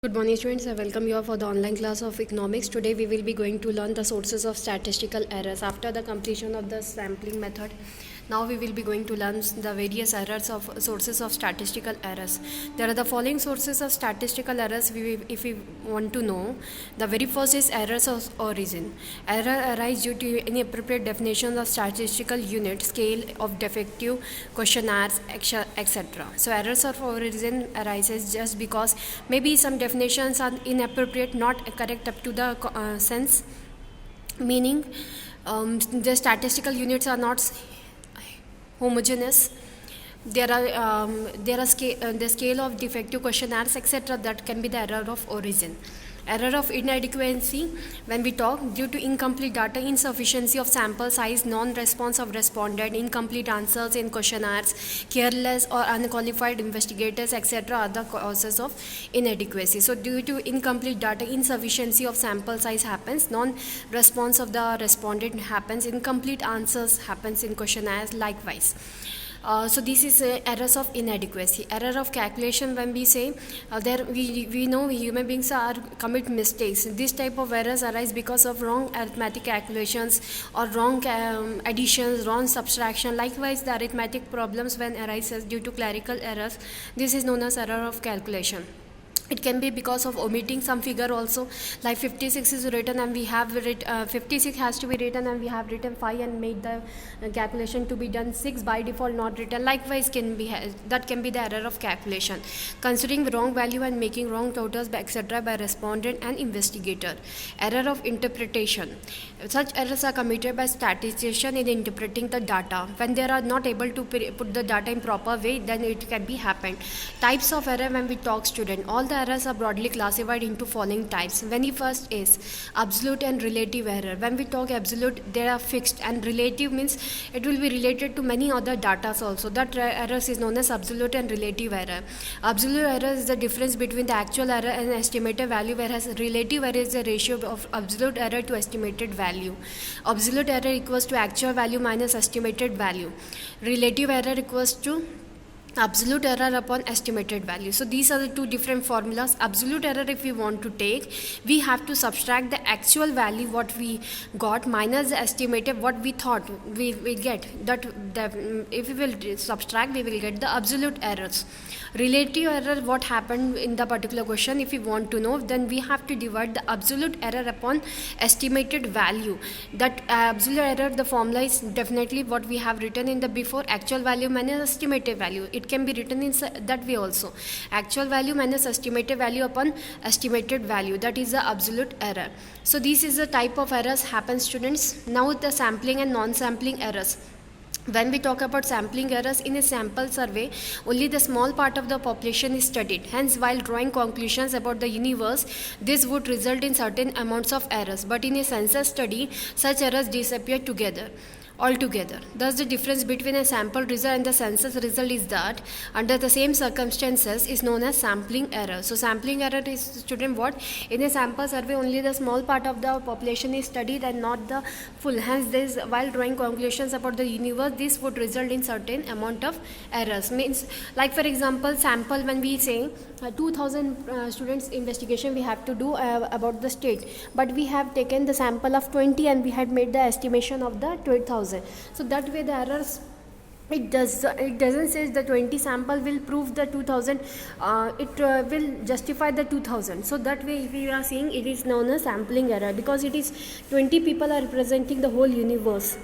Good morning students, I welcome you all for the online class of economics. Today we will be going to learn the sources of statistical errors. After the completion of the sampling method, now we will be going to learn the various sources of statistical errors. There are the following sources of statistical errors if we want to know. The very first is errors of origin. Error arise due to inappropriate definitions of statistical unit, scale of defective questionnaires, etc. So errors of origin arises just because maybe some definitions are inappropriate, not correct up to the sense, meaning the statistical units are not homogeneous. There are the scale of defective questionnaires, etc. That can be the error of origin. Error of inadequacy, when we talk, due to incomplete data, insufficiency of sample size, non-response of respondent, incomplete answers in questionnaires, careless or unqualified investigators, etc. are the causes of inadequacy. So due to incomplete data, insufficiency of sample size happens, non-response of the respondent happens, incomplete answers happens in questionnaires likewise. So this is errors of inadequacy. Error of calculation, when we say we know human beings are commit mistakes. This type of errors arise because of wrong arithmetic calculations or wrong additions, wrong subtraction. Likewise, the arithmetic problems when arises due to clerical errors, this is known as error of calculation. It can be because of omitting some figure also, like 56 is written and we have 56 has to be written and we have written 5 and made the calculation to be done 6 by default not written. Likewise that can be the error of calculation. Considering wrong value and making wrong totals etc. by respondent and investigator. Error of interpretation. Such errors are committed by statistician in interpreting the data. When they are not able to put the data in proper way, then it can be happened. Types of error, when we talk student, all the errors are broadly classified into following types. Very first is absolute and relative error. When we talk absolute, they are fixed, and relative means it will be related to many other data also. That errors is known as absolute and relative error. Absolute error is the difference between the actual error and estimated value, whereas relative error is the ratio of absolute error to estimated value. Absolute error equals to actual value minus estimated value. Relative error equals to absolute error upon estimated value. So these are the two different formulas. Absolute error, if we want to take, we have to subtract the actual value what we got minus the estimated what we thought we will get. If we will subtract, we will get the absolute errors. Relative error, what happened in the particular question, if we want to know, then we have to divide the absolute error upon estimated value. That absolute error, the formula is definitely what we have written in the before, actual value minus estimated value. It can be written in that way also. Actual value minus estimated value upon estimated value. That is the absolute error. So this is the type of errors happen, students. Now the sampling and non-sampling errors. When we talk about sampling errors, in a sample survey, only the small part of the population is studied. Hence, while drawing conclusions about the universe, this would result in certain amounts of errors. But in a census study, such errors disappear altogether. Thus, the difference between a sample result and the census result is that under the same circumstances is known as sampling error. So sampling error is, student, what? In a sample survey, only the small part of the population is studied and not the full. Hence, this, while drawing conclusions about the universe, this would result in certain amount of errors. Means, like for example, sample, when we say 2000 students investigation we have to do about the state, but we have taken the sample of 20 and we had made the estimation of the 12,000. So that way the errors, it doesn't say the 20 sample will prove the 2000, it will justify the 2000. So that way, if we are saying, it is known as sampling error, because it is 20 people are representing the whole universe.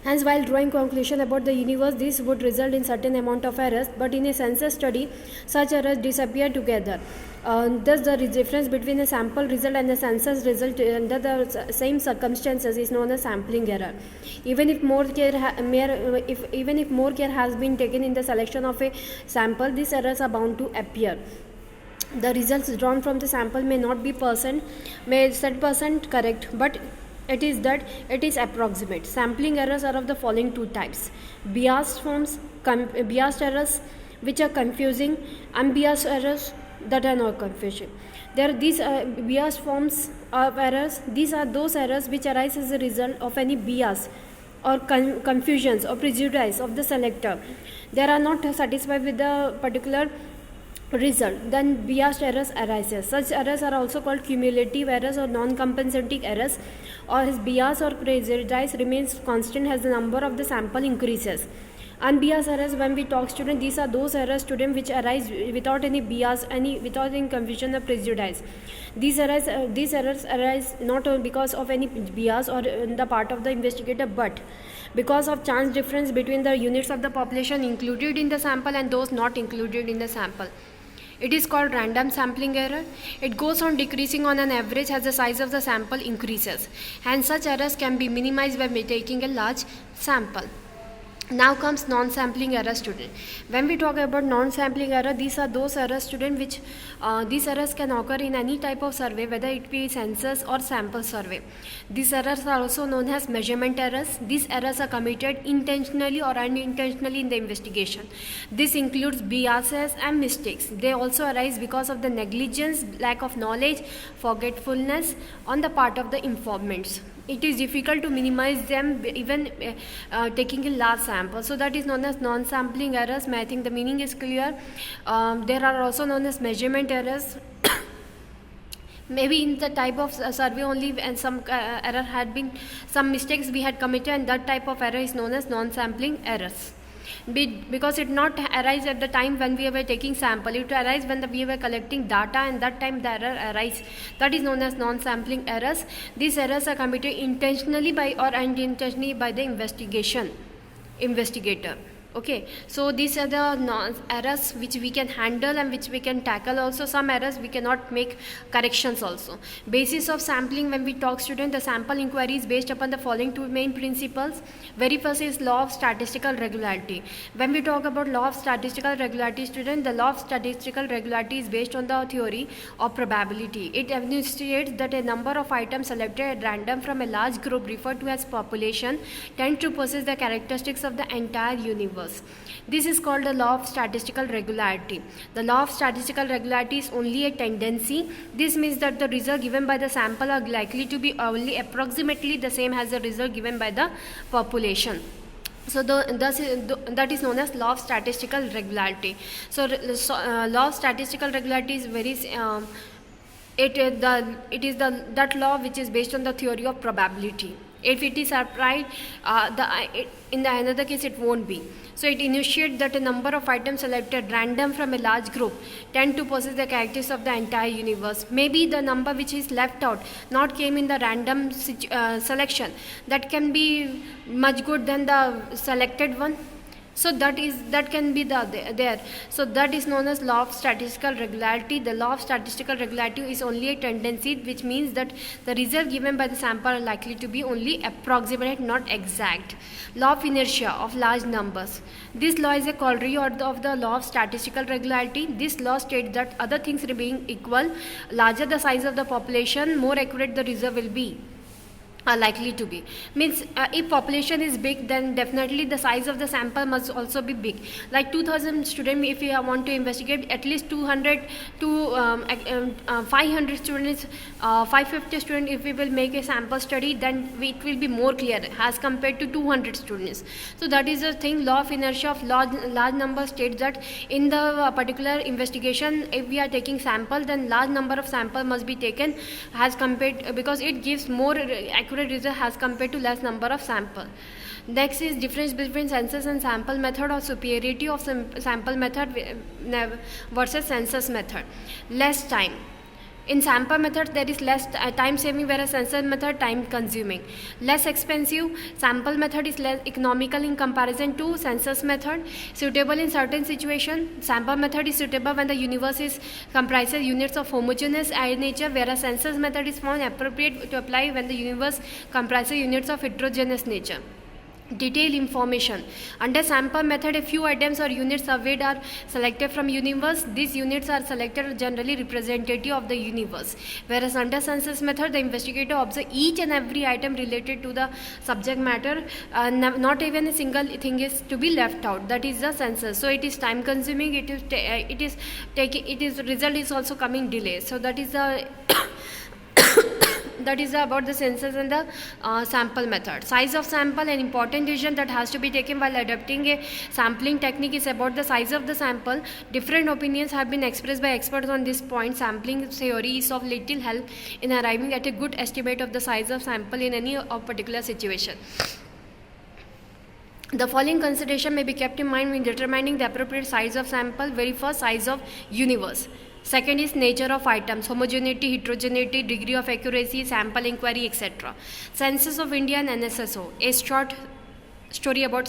Hence, while drawing conclusion about the universe, this would result in certain amount of errors, but in a census study, such errors disappear together. Thus, the difference between a sample result and the census result under the same circumstances is known as sampling error. Even if more care has been taken in the selection of a sample, these errors are bound to appear. The results drawn from the sample may not be set percent correct, but it is approximate. Sampling errors are of the following two types: biased errors which are confusing, unbiased errors that are not confusing. There are these biased forms of errors. These are those errors which arise as a result of any bias or confusions or prejudice of the selector. They are not satisfied with the particular result, then biased errors arises. Such errors are also called cumulative errors or non-compensating errors, or his bias or prejudice remains constant as the number of the sample increases. Unbiased errors, when we talk student, these are those errors student which arise without any bias, without any confusion or prejudice. These errors arise not because of any bias or in the part of the investigator, but because of chance difference between the units of the population included in the sample and those not included in the sample. It is called random sampling error. It goes on decreasing on an average as the size of the sample increases. Hence, such errors can be minimized by taking a large sample. Now comes non-sampling error student. When we talk about non-sampling error, these are those errors student which these errors can occur in any type of survey, whether it be census or sample survey. These errors are also known as measurement errors. These errors are committed intentionally or unintentionally in the investigation. This includes biases and mistakes. They also arise because of the negligence, lack of knowledge, forgetfulness on the part of the informants. It is difficult to minimize them even taking a large sample. So that is known as non-sampling errors. I think the meaning is clear. There are also known as measurement errors. Maybe in the type of survey only and some error had been, some mistakes we had committed, and that type of error is known as non-sampling errors. Because it not arise at the time when we were taking sample, it arise when we were collecting data, and that time the error arise. That is known as non-sampling errors. These errors are committed intentionally by or unintentionally by the investigator. Okay, so these are the errors which we can handle and which we can tackle. Also some errors we cannot make corrections also. Basis of sampling, when we talk student, the sample inquiry is based upon the following two main principles. Very first is law of statistical regularity. When we talk about law of statistical regularity student, the law of statistical regularity is based on the theory of probability. It enunciates that a number of items selected at random from a large group referred to as population tend to possess the characteristics of the entire universe. This is called the law of statistical regularity. The law of statistical regularity is only a tendency. This means that the result given by the sample are likely to be only approximately the same as the result given by the population. So that is known as law of statistical regularity. So law of statistical regularity is very that law which is based on the theory of probability. If it is upright, in the another case it won't be. So it enunciates that a number of items selected random from a large group tend to possess the characteristics of the entire universe. Maybe the number which is left out not came in the random selection, that can be much good than the selected one. So that can be there. So that is known as law of statistical regularity. The law of statistical regularity is only a tendency, which means that the result given by the sample are likely to be only approximate, not exact. Law of inertia of large numbers. This law is a corollary of the law of statistical regularity. This law states that other things being equal, larger the size of the population, more accurate the result will be. Are likely to be. Means if population is big, then definitely the size of the sample must also be big. Like 2000 students, if we want to investigate at least 200 to 500 students, 550 students, if we will make a sample study, then it will be more clear as compared to 200 students. So that is the thing. Law of inertia of large number states that in the particular investigation, if we are taking sample, then large number of sample must be taken as compared, because it gives more accurate result as compared to less number of sample. Next is difference between census and sample method, or superiority of sample method versus census method. Less time. In sample method, there is less time saving, whereas census method time consuming. Less expensive. Sample method is less economical in comparison to census method. Suitable in certain situations. Sample method is suitable when the universe comprises units of homogeneous nature, whereas census method is found appropriate to apply when the universe comprises units of heterogeneous nature. Detailed information. Under sample method, a few items or units surveyed are selected from universe. These units are selected generally representative of the universe. Whereas under census method, the investigator observes each and every item related to the subject matter. Not even a single thing is to be left out. That is the census. So it is time consuming. Result is also coming delay. So that is the that is about the census and the sample method. Size of sample, an important decision that has to be taken while adopting a sampling technique is about the size of the sample. Different opinions have been expressed by experts on this point. Sampling theory is of little help in arriving at a good estimate of the size of sample in any particular situation. The following consideration may be kept in mind when determining the appropriate size of sample. Very first, size of universe. Second is nature of items, homogeneity, heterogeneity, degree of accuracy, sample inquiry, etc. Census of India and NSSO. A short story about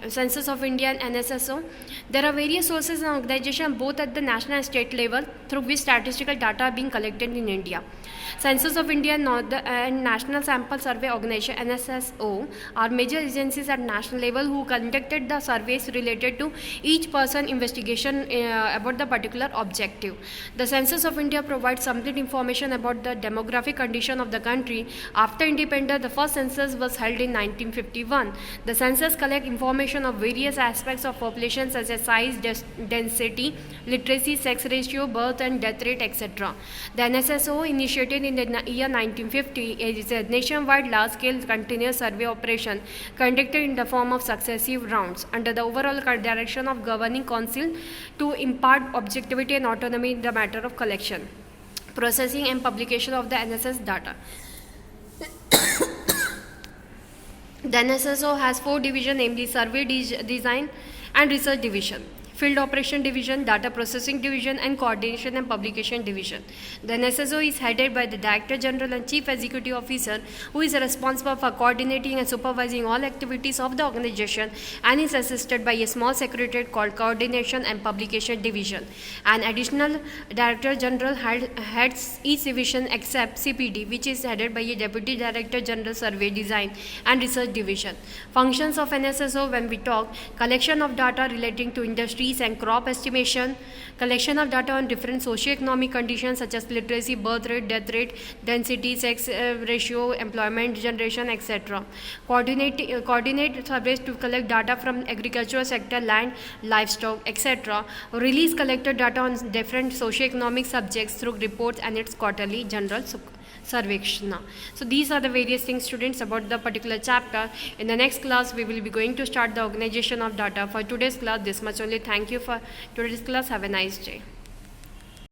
Census of India and NSSO. There are various sources and organizations both at the national and state level through which statistical data are being collected in India. Census of India and National Sample Survey Organization (NSSO) are major agencies at national level who conducted the surveys related to each person investigation about the particular objective. The Census of India provides complete information about the demographic condition of the country. After independence, the first census was held in 1951. The census collects information of various aspects of population such as size, density, literacy, sex ratio, birth and death rate, etc. The NSSO, initiated in the year 1950, is a nationwide large-scale continuous survey operation conducted in the form of successive rounds under the overall direction of Governing Council to impart objectivity and autonomy in the matter of collection, processing and publication of the NSS data. The NSSO has 4 divisions, namely Survey Design and Research Division, Field Operation Division, Data Processing Division, and Coordination and Publication Division. The NSSO is headed by the Director General and Chief Executive Officer, who is responsible for coordinating and supervising all activities of the organization, and is assisted by a small secretariat called Coordination and Publication Division. An additional Director General heads each division except CPD, which is headed by a Deputy Director General Survey Design and Research Division. Functions of NSSO, when we talk: collection of data relating to industry and crop estimation, collection of data on different socio-economic conditions such as literacy, birth rate, death rate, density, sex ratio, employment generation, etc. Coordinate surveys to collect data from agricultural sector, land, livestock, etc. Release collected data on different socio-economic subjects through reports and its quarterly general Sarvekshana. So these are the various things, students, about the particular chapter. In the next class, we will be going to start the organization of data. For today's class, this much only. Thank you for today's class. Have a nice day.